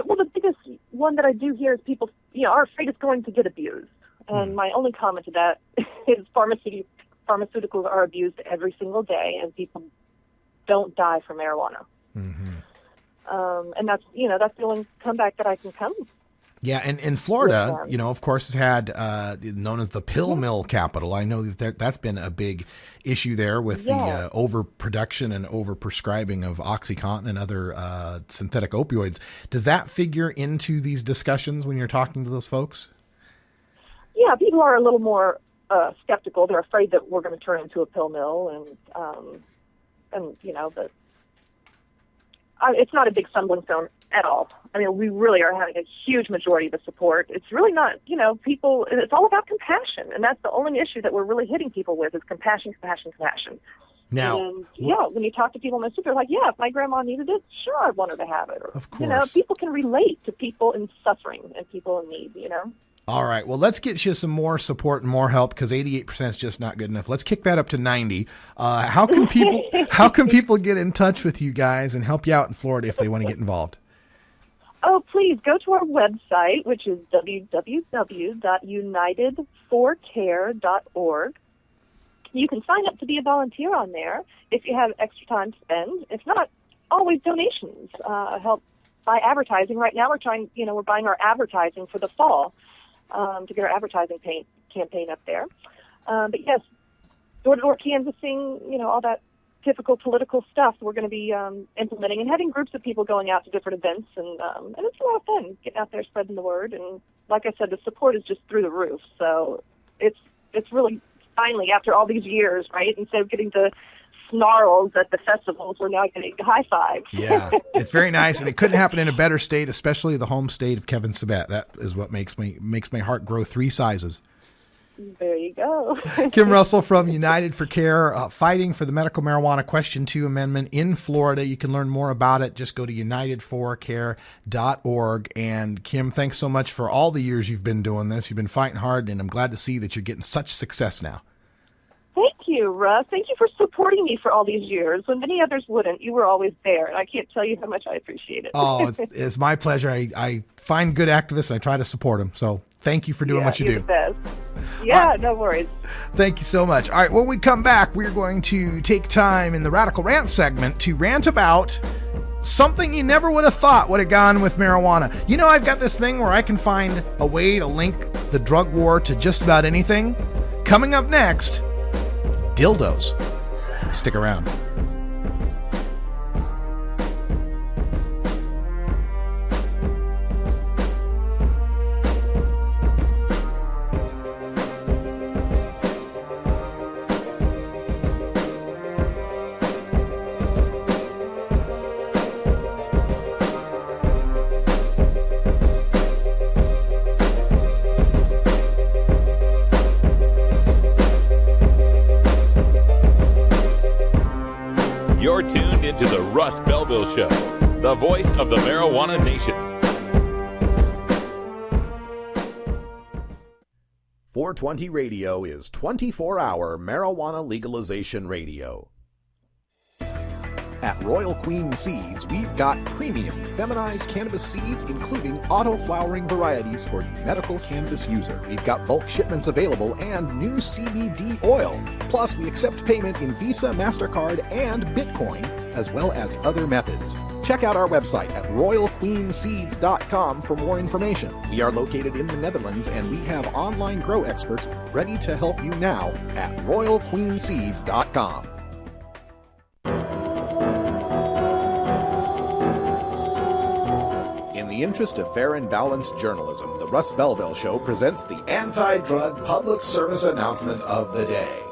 Well, the biggest one that I do hear is people, are afraid it's going to get abused. And my only comment to that is pharmaceuticals are abused every single day, and people don't die from marijuana. Mm-hmm. And that's the only comeback that I can come. Yeah, and Florida, of course, has had known as the pill mill capital. I know that's been a big issue there with the overproduction and overprescribing of OxyContin and other synthetic opioids. Does that figure into these discussions when you're talking to those folks? Yeah, people are a little more skeptical. They're afraid that we're going to turn into a pill mill, but it's not a big stumbling stone at all. I mean, we really are having a huge majority of the support. It's really not, people, it's all about compassion. And that's the only issue that we're really hitting people with is compassion. Now, and when you talk to people in the street, they're like, yeah, if my grandma needed it, sure, I'd want her to have it. Or, of course. People can relate to people in suffering and people in need, All right. Well, let's get you some more support and more help because 88% is just not good enough. Let's kick that up to 90. How can people get in touch with you guys and help you out in Florida if they want to get involved? Oh, please go to our website, which is www.unitedforcare.org. You can sign up to be a volunteer on there if you have extra time to spend. If not, always donations help by advertising. Right now, we're buying our advertising for the fall. To get our advertising campaign up there. But yes, door-to-door canvassing, all that typical political stuff we're going to be implementing and having groups of people going out to different events. And it's a lot of fun getting out there, spreading the word. And like I said, the support is just through the roof. So it's really finally, after all these years, right, instead of getting the snarls at the festivals, we're now getting high fives. Yeah, it's very nice, and it couldn't happen in a better state, especially the home state of Kevin Sabet. That is what makes my heart grow 3 sizes. There you go. Kim Russell from United for Care, fighting for the medical marijuana Question 2 amendment in Florida. You can learn more about it. Just go to unitedforcare.org. And Kim, thanks so much for all the years you've been doing this. You've been fighting hard, and I'm glad to see that you're getting such success now. Thank you. you, Russ. Thank you for supporting me for all these years when many others wouldn't. You were always there, and I can't tell you how much I appreciate it. Oh, it's my pleasure. I find good activists and I try to support them. So thank you for doing what you you're do. The best. Yeah, no worries. Thank you so much. All right, when we come back, we're going to take time in the Radical Rant segment to rant about something you never would have thought would have gone with marijuana. You know, I've got this thing where I can find a way to link the drug war to just about anything. Coming up next, dildos. Stick around. You're tuned into the Russ Belville Show, the voice of the marijuana nation. 420 Radio is 24-hour marijuana legalization radio. At Royal Queen Seeds, we've got premium feminized cannabis seeds, including auto-flowering varieties for the medical cannabis user. We've got bulk shipments available and new CBD oil. Plus, we accept payment in Visa, MasterCard, and Bitcoin, as well as other methods. Check out our website at royalqueenseeds.com for more information. We are located in the Netherlands, and we have online grow experts ready to help you now at royalqueenseeds.com. In the interest of fair and balanced journalism, the Russ Belville Show presents the anti-drug public service announcement of the day.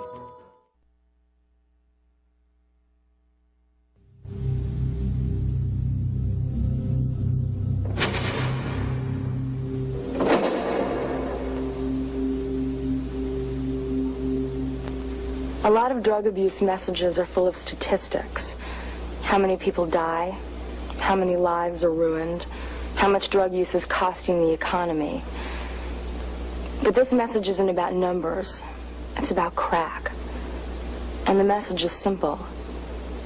A lot of drug abuse messages are full of statistics. How many people die, how many lives are ruined, how much drug use is costing the economy. But this message isn't about numbers. It's about crack. And the message is simple.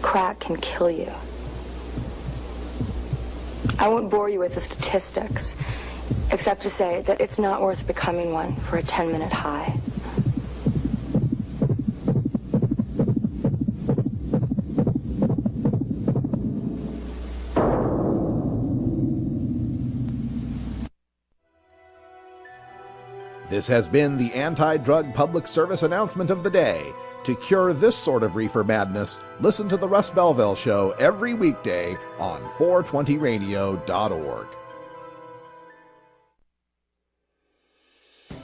Crack can kill you. I won't bore you with the statistics, except to say that it's not worth becoming one for a 10-minute high. This has been the anti-drug public service announcement of the day. To cure this sort of reefer madness, listen to the Russ Belville Show every weekday on 420radio.org.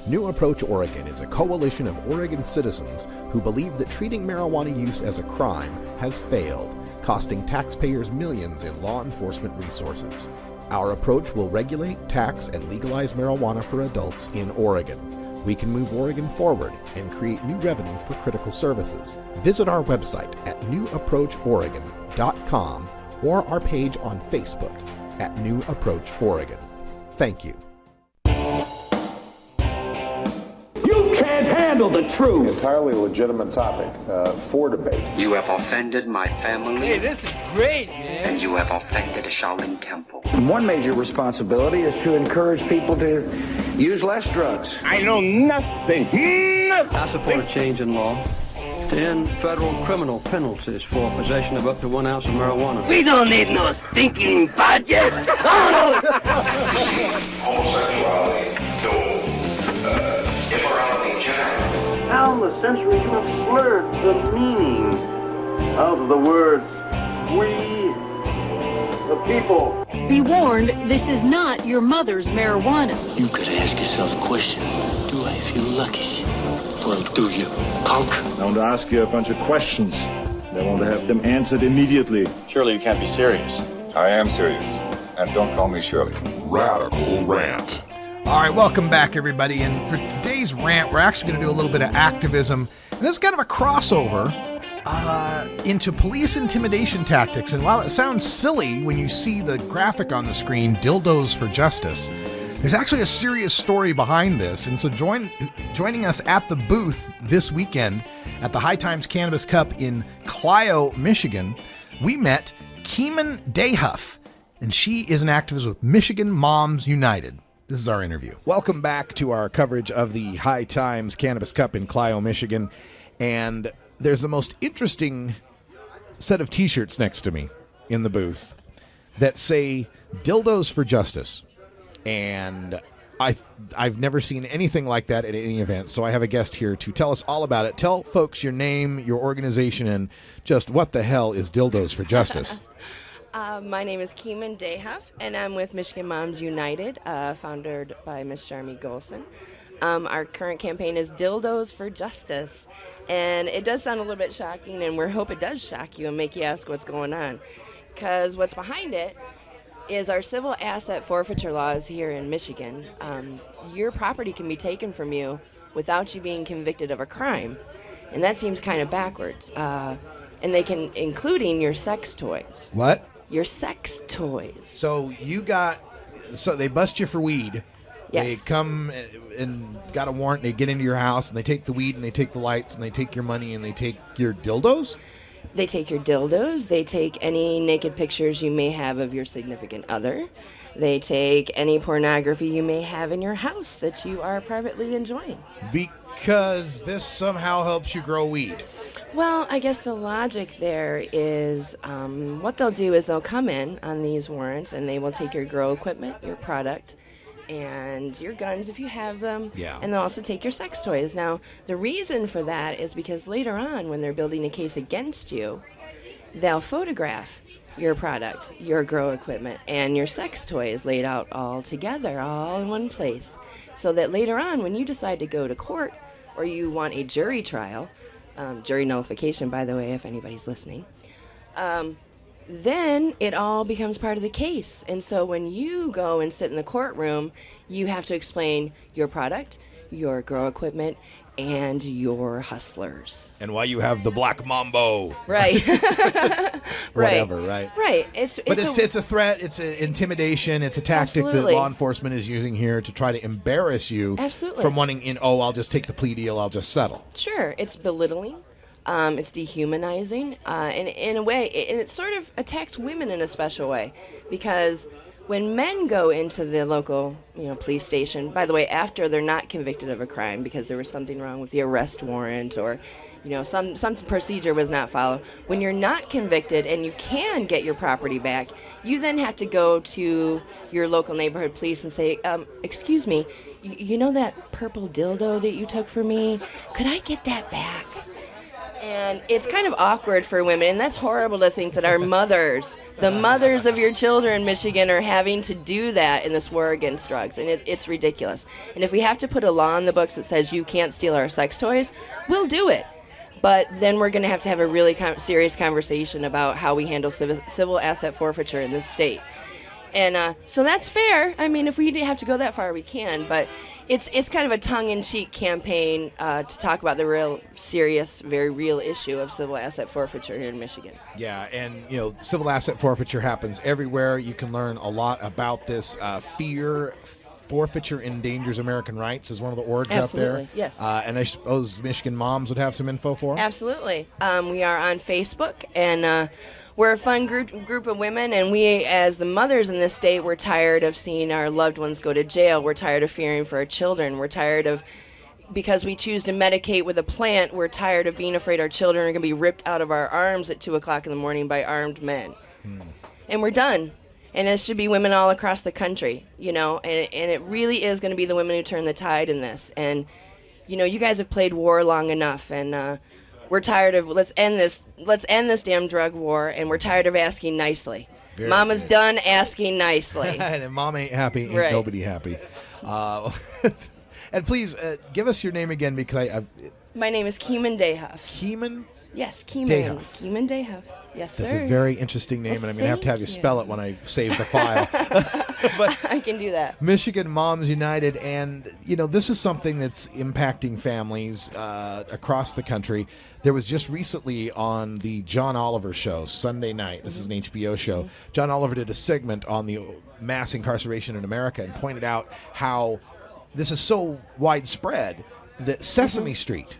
New Approach Oregon is a coalition of Oregon citizens who believe that treating marijuana use as a crime has failed, costing taxpayers millions in law enforcement resources. Our approach will regulate, tax, and legalize marijuana for adults in Oregon. We can move Oregon forward and create new revenue for critical services. Visit our website at newapproachoregon.com or our page on Facebook at New Approach Oregon. Thank you. Handle the truth. Entirely legitimate topic for debate. You have offended my family. Hey, this is great, man. And you have offended the Shaolin Temple. One major responsibility is to encourage people to use less drugs. I know nothing. I support a change in law to end federal criminal penalties for possession of up to 1 ounce of marijuana. We don't need no stinking budget. Homosexuality, immorality in general. How in the century you have slurred the meaning of the words we, the people. Be warned, this is not your mother's marijuana. You could ask yourself a question. Do I feel lucky? Well, do you, punk? I want to ask you a bunch of questions. I want to have them answered immediately. Surely you can't be serious. I am serious. And don't call me Shirley. Radical Rant. All right, welcome back, everybody. And for today's rant, we're actually going to do a little bit of activism. And this is kind of a crossover into police intimidation tactics. And while it sounds silly when you see the graphic on the screen, Dildos for Justice, There's actually a serious story behind this, and so joining us at the booth this weekend at the High Times Cannabis Cup in Clio, Michigan, we met Keeman Dayhuff, and she is an activist with Michigan Moms United. This is our interview. Welcome back to our coverage of the High Times Cannabis Cup in Clio, Michigan, and there's the most interesting set of t-shirts next to me in the booth that say Dildos for Justice. And I've never seen anything like that at any event, so I have a guest here to tell us all about it. Tell folks your name, your organization, and just what the hell is Dildos for Justice? My name is Keeman Dayhuff, and I'm with Michigan Moms United, founded by Miss Sharmi Golson. Our current campaign is Dildos for Justice, and it does sound a little bit shocking, and we hope it does shock you and make you ask what's going on, because what's behind it is our civil asset forfeiture laws here in Michigan. Your property can be taken from you without you being convicted of a crime, and that seems kind of backwards. And they can, including your sex toys. What? Your sex toys. So they bust you for weed. Yes. They come and got a warrant, and they get into your house, and they take the weed, and they take the lights, and they take your money, and they take your dildos? They take your dildos. They take any naked pictures you may have of your significant other. They take any pornography you may have in your house that you are privately enjoying. Because this somehow helps you grow weed. Well, I guess the logic there is what they'll do is they'll come in on these warrants and they will take your grow equipment, your product, and your guns if you have them. Yeah. And they'll also take your sex toys. Now, the reason for that is because later on when they're building a case against you, they'll photograph your product, your grow equipment, and your sex toys laid out all together, all in one place. So that later on when you decide to go to court or you want a jury trial, jury nullification, by the way, if anybody's listening, then it all becomes part of the case. And so when you go and sit in the courtroom, you have to explain your product, your grow equipment, and your hustlers. And why you have the black mambo. Right. Whatever, right? Right. It's a threat, it's an intimidation, it's a tactic Absolutely. that law enforcement is using here to try to embarrass you Absolutely. from wanting I'll just take the plea deal, I'll just settle. Sure. It's belittling. It's dehumanizing. And in a way, and it sort of attacks women in a special way. Because when men go into the local, police station, by the way, after they're not convicted of a crime because there was something wrong with the arrest warrant or, some procedure was not followed. When you're not convicted and you can get your property back, you then have to go to your local neighborhood police and say, excuse me, you know that purple dildo that you took from me? Could I get that back? And it's kind of awkward for women, and that's horrible to think that our mothers, the mothers of your children in Michigan, are having to do that in this war against drugs, and it's ridiculous. And if we have to put a law in the books that says you can't steal our sex toys, we'll do it. But then we're going to have a really serious conversation about how we handle civil asset forfeiture in this state. And so that's fair. I mean, if we have to go that far, we can, but it's kind of a tongue-in-cheek campaign to talk about the real serious, very real issue of civil asset forfeiture here in Michigan. Yeah, and civil asset forfeiture happens everywhere. You can learn a lot about this. Fear Forfeiture Endangers American Rights is one of the orgs out there. Yes. And I suppose Michigan Moms would have some info for? Absolutely. We are on Facebook, and we're a fun group of women, and we, as the mothers in this state, we're tired of seeing our loved ones go to jail. We're tired of fearing for our children. We're tired of, because we choose to medicate with a plant, we're tired of being afraid our children are going to be ripped out of our arms at 2 o'clock in the morning by armed men. And we're done. And this should be women all across the country, and it really is going to be the women who turn the tide in this. And, you guys have played war long enough, and we're tired of let's end this damn drug war, and we're tired of asking nicely. Mama's done asking nicely. And if mom ain't happy, ain't Right. nobody happy. And please give us your name again, because My name is Keeman Dayhuff. Keeman Yes, Keeman. Dayhuff. Keeman Dayhuff. Yes, That's sir. a very interesting name, and I'm going to have you spell it when I save the file. But I can do that. Michigan Moms United, and this is something that's impacting families across the country. There was just recently on the John Oliver show, Sunday night. This is an HBO show. John Oliver did a segment on the mass incarceration in America and pointed out how this is so widespread that Sesame Street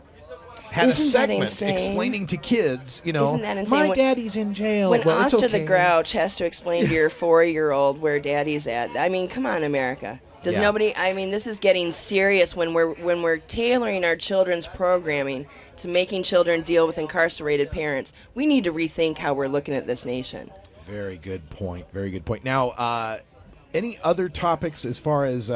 had Isn't a segment insane? explaining to kids, Isn't that insane? my daddy's in jail. When well, it's Oscar okay. the Grouch has to explain to your 4-year-old where daddy's at. I mean, come on, America. Does Yeah. nobody? I mean, this is getting serious when we're tailoring our children's programming to making children deal with incarcerated parents. We need to rethink how we're looking at this nation. Very good point. Very good point. Now, any other topics as far as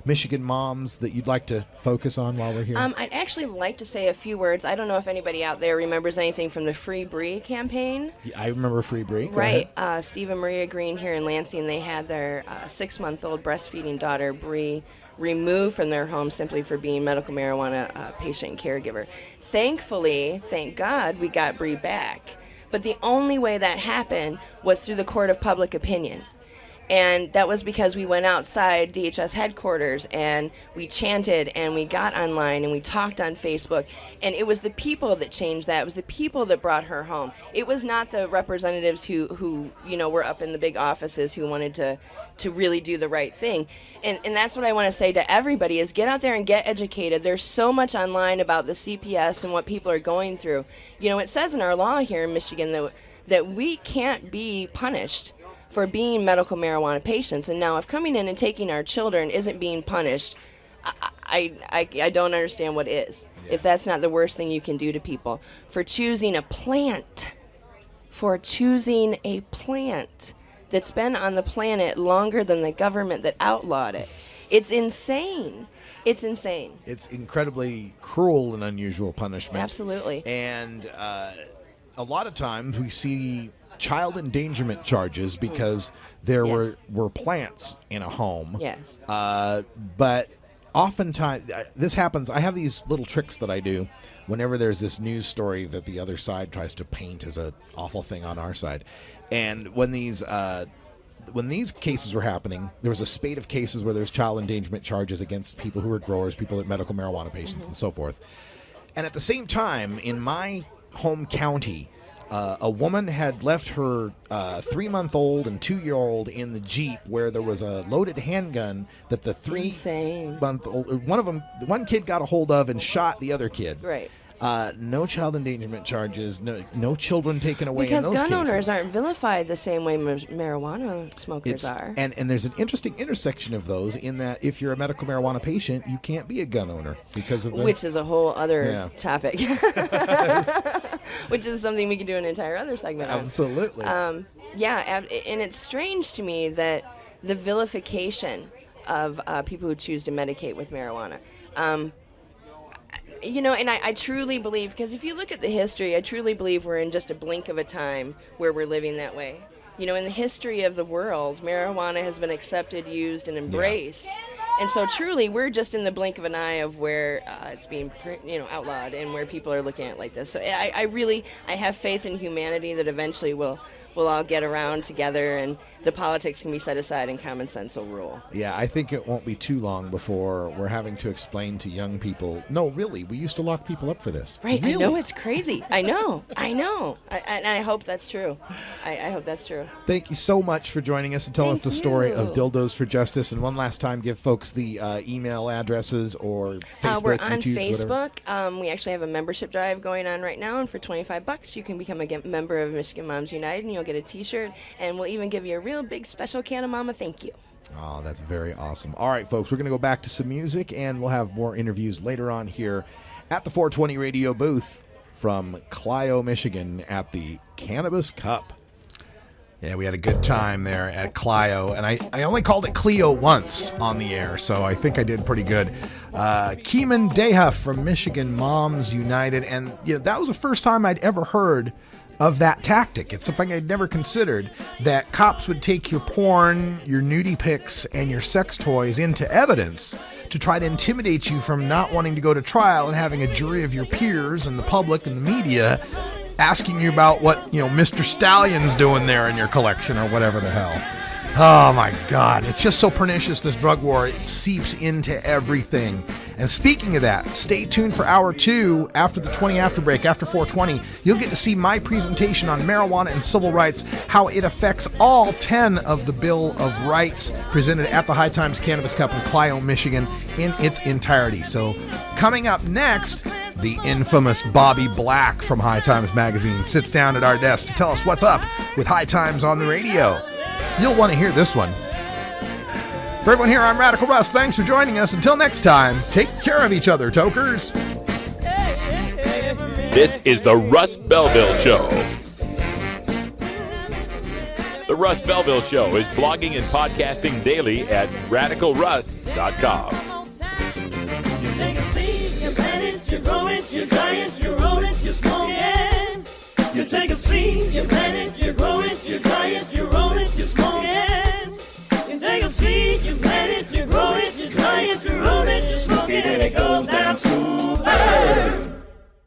Michigan moms that you'd like to focus on while we're here? I'd actually like to say a few words. I don't know if anybody out there remembers anything from the Free Brie campaign. I remember Free Brie. Go Right. ahead. Steve and Maria Green here in Lansing, they had their 6-month-old breastfeeding daughter, Brie, removed from their home simply for being medical marijuana patient and caregiver. Thankfully, thank God, we got Brie back. But the only way that happened was through the court of public opinion. And that was because we went outside DHS headquarters and we chanted and we got online and we talked on Facebook. And it was the people that changed that. It was the people that brought her home. It was not the representatives who were up in the big offices who wanted to really do the right thing. And that's what I want to say to everybody is get out there and get educated. There's so much online about the CPS and what people are going through. It says in our law here in Michigan that we can't be punished for being medical marijuana patients. And now if coming in and taking our children isn't being punished, I don't understand what is. Yeah. If that's not the worst thing you can do to people. For choosing a plant that's been on the planet longer than the government that outlawed it. It's insane. It's insane. It's incredibly cruel and unusual punishment. Absolutely. And a lot of times we see child endangerment charges because there were plants in a home. Yes. But oftentimes this happens. I have these little tricks that I do whenever there's this news story that the other side tries to paint as an awful thing on our side. And when these cases were happening, there was a spate of cases where there's child endangerment charges against people who are growers, people that are medical marijuana patients, and so forth. And at the same time, in my home county, a woman had left her 3-month-old and 2-year-old in the Jeep where there was a loaded handgun that the 3-month-old, one kid got a hold of and shot the other kid. Right. No child endangerment charges, no children taken away because in those gun cases. owners aren't vilified the same way marijuana smokers are. And there's an interesting intersection of those in that if you're a medical marijuana patient, you can't be a gun owner because of which is a whole other topic. Which is something we could do an entire other segment on. Absolutely. And it's strange to me that the vilification of people who choose to medicate with marijuana. And I truly believe, because if you look at the history, I truly believe we're in just a blink of a time where we're living that way. In the history of the world, marijuana has been accepted, used, and embraced. Yeah. And so truly, we're just in the blink of an eye of where it's being, outlawed and where people are looking at it like this. So I have faith in humanity that eventually we'll all get around together and the politics can be set aside and common sense will rule. Yeah, I think it won't be too long before we're having to explain to young people, no, really, we used to lock people up for this. Right, really? I know, it's crazy. I know. And I hope that's true. I hope that's true. Thank you so much for joining us and telling us the story of Dildos for Justice. And one last time, give folks the email addresses or Facebook, we're on YouTube, Facebook. We actually have a membership drive going on right now, and for $25 you can become a member of Michigan Moms United, and you'll get a t-shirt, and we'll even give you a real big special can of mama thank you. Oh, that's very awesome. All right, folks, we're going to go back to some music, and we'll have more interviews later on here at the 420 Radio booth from Clio, Michigan at the Cannabis Cup. Yeah, we had a good time there at Clio, and I only called it Clio once on the air, so I think I did pretty good. Keeman Dayhuff from Michigan Moms United, and that was the first time I'd ever heard of that tactic. It's something I'd never considered, that cops would take your porn, your nudie pics, and your sex toys into evidence to try to intimidate you from not wanting to go to trial and having a jury of your peers and the public and the media asking you about what, Mr. Stallion's doing there in your collection or whatever the hell. Oh my God, it's just so pernicious, this drug war. It seeps into everything. And speaking of that, stay tuned for hour 2 after the 20 after break, after 420. You'll get to see my presentation on marijuana and civil rights, how it affects all 10 of the Bill of Rights, presented at the High Times Cannabis Cup in Clio, Michigan, in its entirety. So coming up next, the infamous Bobby Black from High Times Magazine sits down at our desk to tell us what's up with High Times on the radio. You'll want to hear this one. For everyone here, I'm Radical Russ. Thanks for joining us. Until next time, take care of each other, tokers. This is the Russ Belville Show. The Russ Belville Show is blogging and podcasting daily at radicalruss.com. You take a seed, you plant it, you grow it, you dry it,